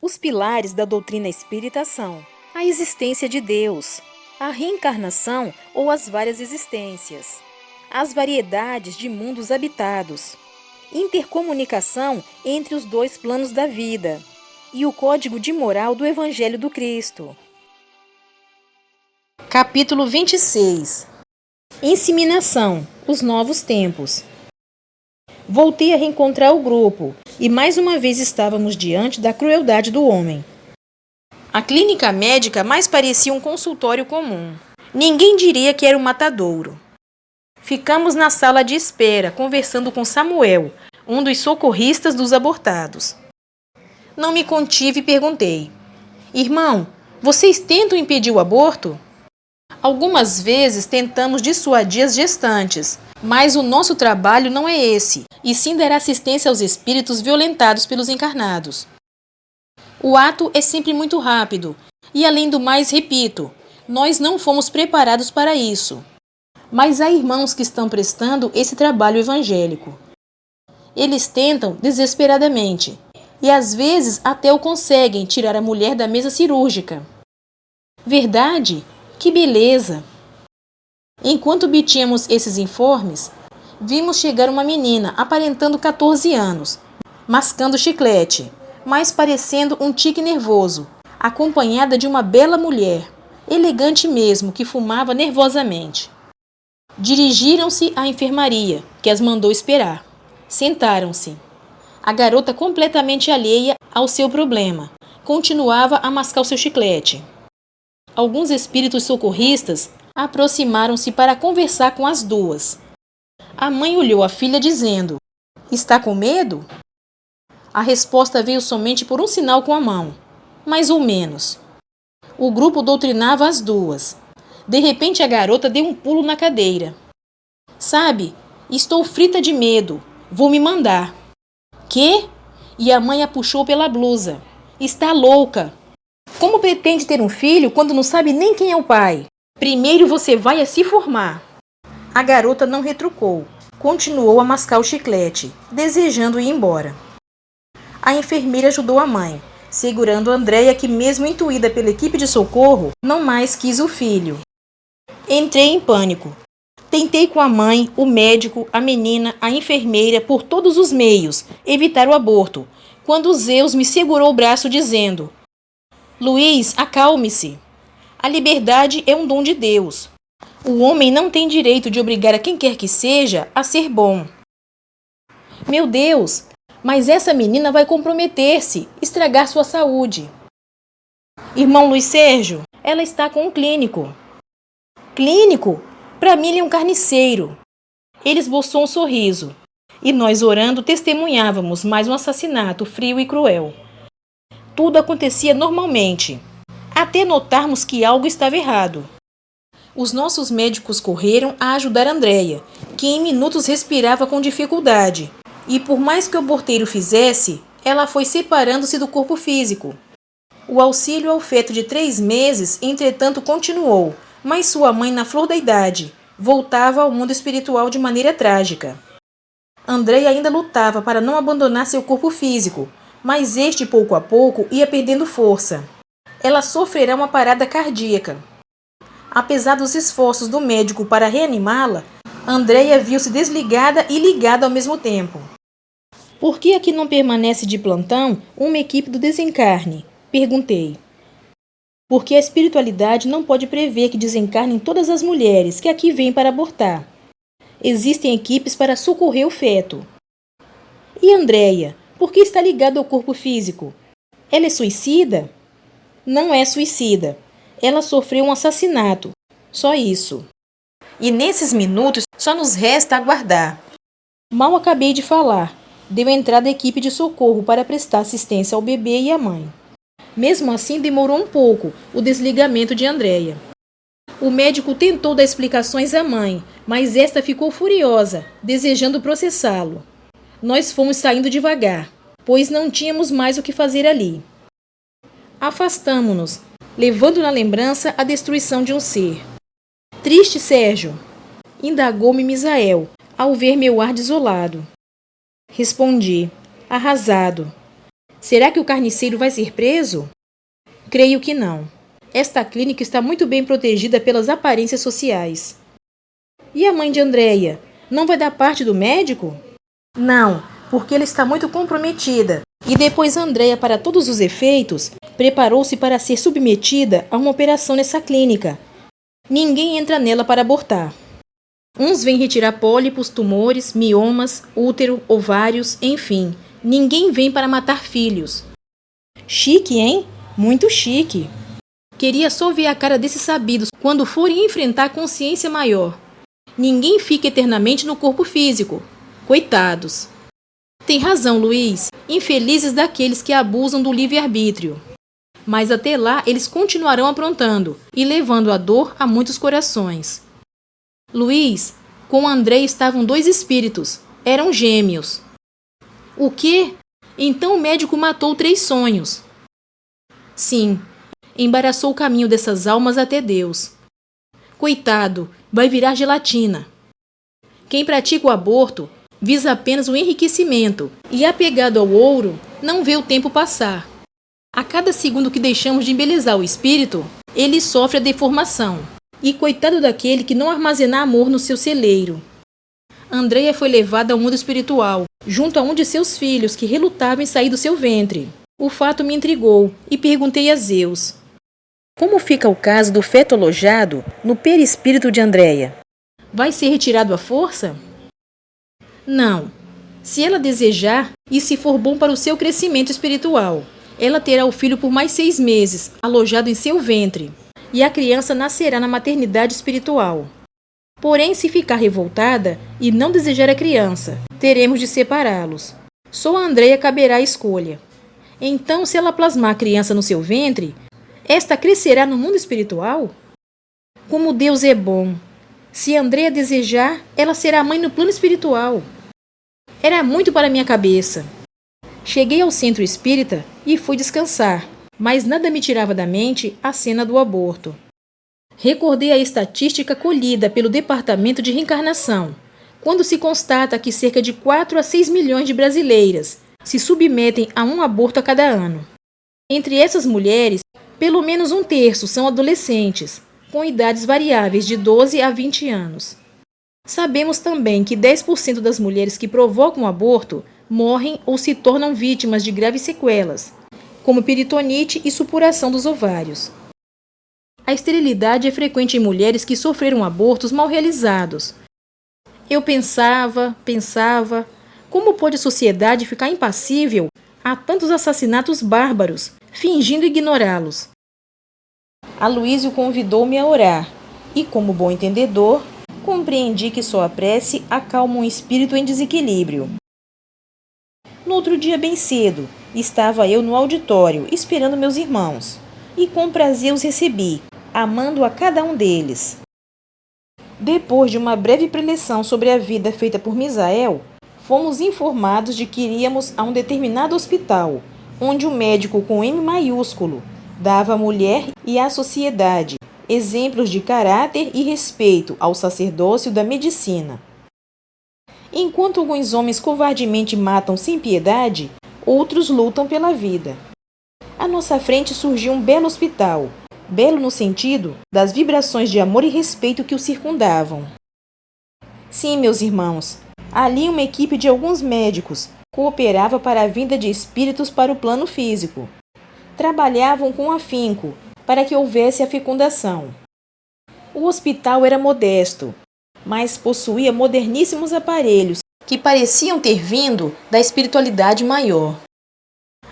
Os pilares da doutrina espírita são a existência de Deus, a reencarnação ou as várias existências, as variedades de mundos habitados, intercomunicação entre os dois planos da vida e o código de moral do Evangelho do Cristo. Capítulo 26. Inseminação, os novos tempos. Voltei a reencontrar o grupo e mais uma vez estávamos diante da crueldade do homem. A clínica médica mais parecia um consultório comum. Ninguém diria que era um matadouro. Ficamos na sala de espera, conversando com Samuel, um dos socorristas dos abortados. Não me contive e perguntei: Irmão, vocês tentam impedir o aborto? Algumas vezes tentamos dissuadir as gestantes, mas o nosso trabalho não é esse, e sim dar assistência aos espíritos violentados pelos encarnados. O ato é sempre muito rápido, e além do mais, repito, nós não fomos preparados para isso. Mas há irmãos que estão prestando esse trabalho evangélico. Eles tentam desesperadamente, e às vezes até o conseguem tirar a mulher da mesa cirúrgica. Verdade? Que beleza! Enquanto obtínhamos esses informes, vimos chegar uma menina aparentando 14 anos, mascando chiclete, mas parecendo um tique nervoso, acompanhada de uma bela mulher, elegante mesmo, que fumava nervosamente. Dirigiram-se à enfermaria, que as mandou esperar. Sentaram-se. A garota, completamente alheia ao seu problema, continuava a mascar o seu chiclete. Alguns espíritos socorristas aproximaram-se para conversar com as duas. A mãe olhou a filha dizendo: Está com medo? A resposta veio somente por um sinal com a mão, mais ou menos. O grupo doutrinava as duas. De repente a garota deu um pulo na cadeira. Sabe, estou frita de medo, vou me mandar. Quê? E a mãe a puxou pela blusa. Está louca! Como pretende ter um filho quando não sabe nem quem é o pai? Primeiro você vai a se formar. A garota não retrucou. Continuou a mascar o chiclete, desejando ir embora. A enfermeira ajudou a mãe, segurando Andréia, que mesmo intuída pela equipe de socorro, não mais quis o filho. Entrei em pânico. Tentei com a mãe, o médico, a menina, a enfermeira, por todos os meios, evitar o aborto, quando Zeus me segurou o braço dizendo: Luiz, acalme-se. A liberdade é um dom de Deus. O homem não tem direito de obrigar a quem quer que seja a ser bom. Meu Deus, mas essa menina vai comprometer-se, estragar sua saúde. Irmão Luiz Sérgio, ela está com um clínico. Clínico? Para mim ele é um carniceiro. Ele esboçou um sorriso. E nós, orando, testemunhávamos mais um assassinato frio e cruel. Tudo acontecia normalmente, até notarmos que algo estava errado. Os nossos médicos correram a ajudar Andréia, que em minutos respirava com dificuldade, e por mais que o aborteiro fizesse, ela foi separando-se do corpo físico. O auxílio ao feto de 3 meses, entretanto, continuou, mas sua mãe, na flor da idade, voltava ao mundo espiritual de maneira trágica. Andréia ainda lutava para não abandonar seu corpo físico, mas este, pouco a pouco, ia perdendo força. Ela sofrerá uma parada cardíaca. Apesar dos esforços do médico para reanimá-la, Andréia viu-se desligada e ligada ao mesmo tempo. Por que aqui não permanece de plantão uma equipe do desencarne? Perguntei. Porque a espiritualidade não pode prever que desencarnem todas as mulheres que aqui vêm para abortar. Existem equipes para socorrer o feto. E Andréia? Por que está ligada ao corpo físico? Ela é suicida? Não é suicida. Ela sofreu um assassinato. Só isso. E nesses minutos só nos resta aguardar. Mal acabei de falar. Deu entrada a equipe de socorro para prestar assistência ao bebê e à mãe. Mesmo assim, demorou um pouco o desligamento de Andréia. O médico tentou dar explicações à mãe, mas esta ficou furiosa, desejando processá-lo. Nós fomos saindo devagar, pois não tínhamos mais o que fazer ali. Afastamo-nos, levando na lembrança a destruição de um ser. Triste, Sérgio? Indagou-me Misael, ao ver meu ar desolado. Respondi, arrasado. Será que o carniceiro vai ser preso? Creio que não. Esta clínica está muito bem protegida pelas aparências sociais. E a mãe de Andréia? Não vai dar parte do médico? Não, porque ela está muito comprometida. E depois Andréia, para todos os efeitos, preparou-se para ser submetida a uma operação nessa clínica. Ninguém entra nela para abortar. Uns vêm retirar pólipos, tumores, miomas, útero, ovários, enfim. Ninguém vem para matar filhos. Chique, hein? Muito chique. Queria só ver a cara desses sabidos quando forem enfrentar a consciência maior. Ninguém fica eternamente no corpo físico. Coitados. Tem razão, Luiz. Infelizes daqueles que abusam do livre-arbítrio. Mas até lá eles continuarão aprontando e levando a dor a muitos corações. Luiz, com André estavam 2 espíritos. Eram gêmeos. O quê? Então o médico matou 3 sonhos. Sim, embaraçou o caminho dessas almas até Deus. Coitado, vai virar gelatina. Quem pratica o aborto visa apenas o enriquecimento e, apegado ao ouro, não vê o tempo passar. A cada segundo que deixamos de embelezar o espírito, ele sofre a deformação. E coitado daquele que não armazenar amor no seu celeiro. Andréia foi levada ao mundo espiritual, junto a um de seus filhos que relutava em sair do seu ventre. O fato me intrigou e perguntei a Zeus: como fica o caso do feto alojado no perispírito de Andréia? Vai ser retirado à força? Não. Se ela desejar e se for bom para o seu crescimento espiritual, ela terá o filho por mais 6 meses, alojado em seu ventre, e a criança nascerá na maternidade espiritual. Porém, se ficar revoltada e não desejar a criança, teremos de separá-los. Só a Andréia caberá a escolha. Então, se ela plasmar a criança no seu ventre, esta crescerá no mundo espiritual? Como Deus é bom! Se Andréia desejar, ela será mãe no plano espiritual. Era muito para minha cabeça. Cheguei ao centro espírita e fui descansar, mas nada me tirava da mente a cena do aborto. Recordei a estatística colhida pelo Departamento de Reencarnação, quando se constata que cerca de 4 a 6 milhões de brasileiras se submetem a um aborto a cada ano. Entre essas mulheres, pelo menos 1/3 são adolescentes, com idades variáveis de 12 a 20 anos. Sabemos também que 10% das mulheres que provocam o aborto morrem ou se tornam vítimas de graves sequelas, como peritonite e supuração dos ovários. A esterilidade é frequente em mulheres que sofreram abortos mal realizados. Eu pensava, como pode a sociedade ficar impassível a tantos assassinatos bárbaros, fingindo ignorá-los? Aloísio convidou-me a orar, e como bom entendedor, compreendi que só a prece acalma um espírito em desequilíbrio. No outro dia bem cedo, estava eu no auditório, esperando meus irmãos, e com prazer os recebi, amando a cada um deles. Depois de uma breve preleção sobre a vida feita por Misael, fomos informados de que iríamos a um determinado hospital, onde o médico com M maiúsculo dava à mulher e à sociedade exemplos de caráter e respeito ao sacerdócio da medicina. Enquanto alguns homens covardemente matam sem piedade, outros lutam pela vida. À nossa frente surgiu um belo hospital, belo no sentido das vibrações de amor e respeito que o circundavam. Sim, meus irmãos, ali uma equipe de alguns médicos cooperava para a vinda de espíritos para o plano físico. Trabalhavam com afinco para que houvesse a fecundação. O hospital era modesto, mas possuía moderníssimos aparelhos que pareciam ter vindo da espiritualidade maior.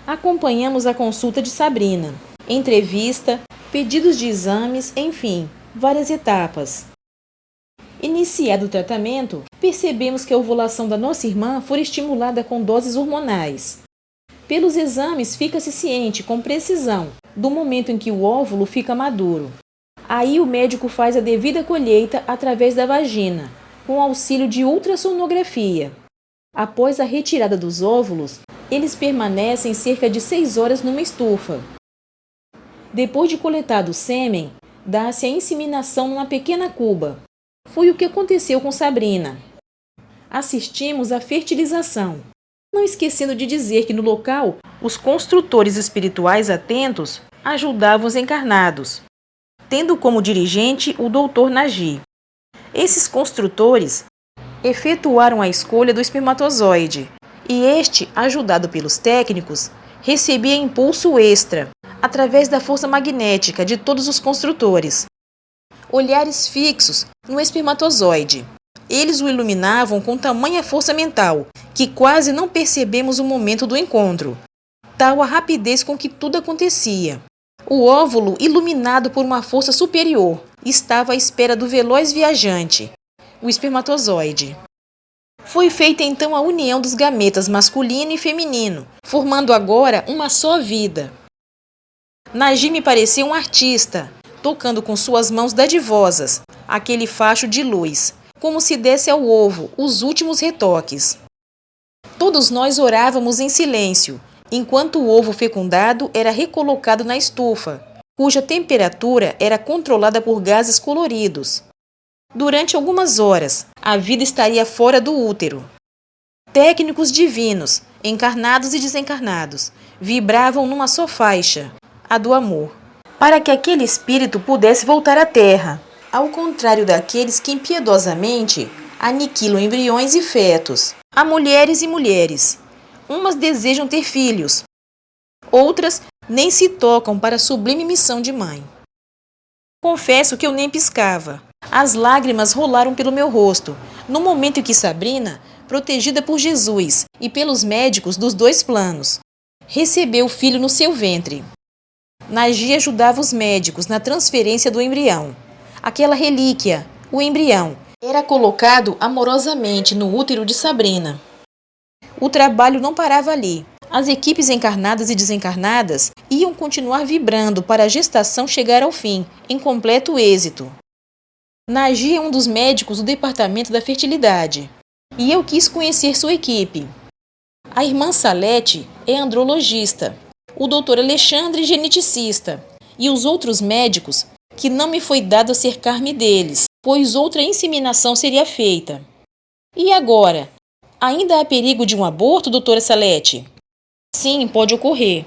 Acompanhamos a consulta de Sabrina, entrevista, pedidos de exames, enfim, várias etapas. Iniciado o tratamento, percebemos que a ovulação da nossa irmã foi estimulada com doses hormonais. Pelos exames, fica-se ciente com precisão do momento em que o óvulo fica maduro. Aí o médico faz a devida colheita através da vagina, com auxílio de ultrassonografia. Após a retirada dos óvulos, eles permanecem cerca de 6 horas numa estufa. Depois de coletado o sêmen, dá-se a inseminação numa pequena cuba. Foi o que aconteceu com Sabrina. Assistimos à fertilização. Não esquecendo de dizer que no local, os construtores espirituais atentos ajudavam os encarnados, tendo como dirigente o Dr. Nagy. Esses construtores efetuaram a escolha do espermatozoide, e este, ajudado pelos técnicos, recebia impulso extra, através da força magnética de todos os construtores. Olhares fixos no espermatozoide. Eles o iluminavam com tamanha força mental, que quase não percebemos o momento do encontro. Tal a rapidez com que tudo acontecia. O óvulo, iluminado por uma força superior, estava à espera do veloz viajante, o espermatozoide. Foi feita então a união dos gametas masculino e feminino, formando agora uma só vida. Nagy me parecia um artista, tocando com suas mãos dadivosas aquele facho de luz, como se desse ao ovo os últimos retoques. Todos nós orávamos em silêncio, enquanto o ovo fecundado era recolocado na estufa, cuja temperatura era controlada por gases coloridos. Durante algumas horas, a vida estaria fora do útero. Técnicos divinos, encarnados e desencarnados, vibravam numa só faixa, a do amor, para que aquele espírito pudesse voltar à Terra, ao contrário daqueles que impiedosamente aniquilam embriões e fetos. Há mulheres e mulheres. Umas desejam ter filhos, outras nem se tocam para a sublime missão de mãe. Confesso que eu nem piscava. As lágrimas rolaram pelo meu rosto, no momento em que Sabrina, protegida por Jesus e pelos médicos dos dois planos, recebeu o filho no seu ventre. Nagy ajudava os médicos na transferência do embrião. Aquela relíquia, o embrião, era colocado amorosamente no útero de Sabrina. O trabalho não parava ali. As equipes encarnadas e desencarnadas iam continuar vibrando para a gestação chegar ao fim, em completo êxito. Nagy é um dos médicos do Departamento da Fertilidade, e eu quis conhecer sua equipe. A irmã Salete é andrologista, o Dr. Alexandre geneticista, e os outros médicos que não me foi dado acercar-me deles, pois outra inseminação seria feita. E agora? Ainda há perigo de um aborto, doutora Salete? Sim, pode ocorrer.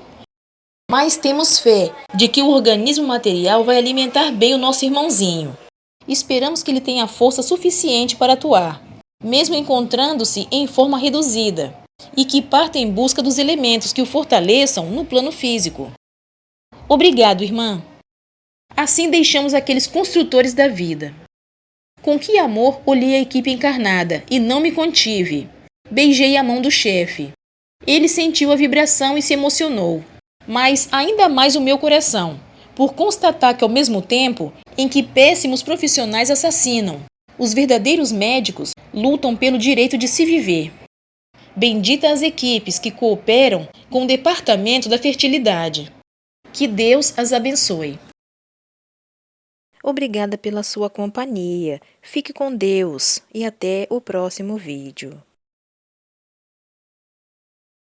Mas temos fé de que o organismo material vai alimentar bem o nosso irmãozinho. Esperamos que ele tenha força suficiente para atuar, mesmo encontrando-se em forma reduzida, e que parta em busca dos elementos que o fortaleçam no plano físico. Obrigado, irmã. Assim deixamos aqueles construtores da vida. Com que amor olhei a equipe encarnada e não me contive. Beijei a mão do chefe. Ele sentiu a vibração e se emocionou, mas ainda mais o meu coração, por constatar que ao mesmo tempo em que péssimos profissionais assassinam, os verdadeiros médicos lutam pelo direito de se viver. Bendita as equipes que cooperam com o Departamento da Fertilidade. Que Deus as abençoe. Obrigada pela sua companhia. Fique com Deus e até o próximo vídeo.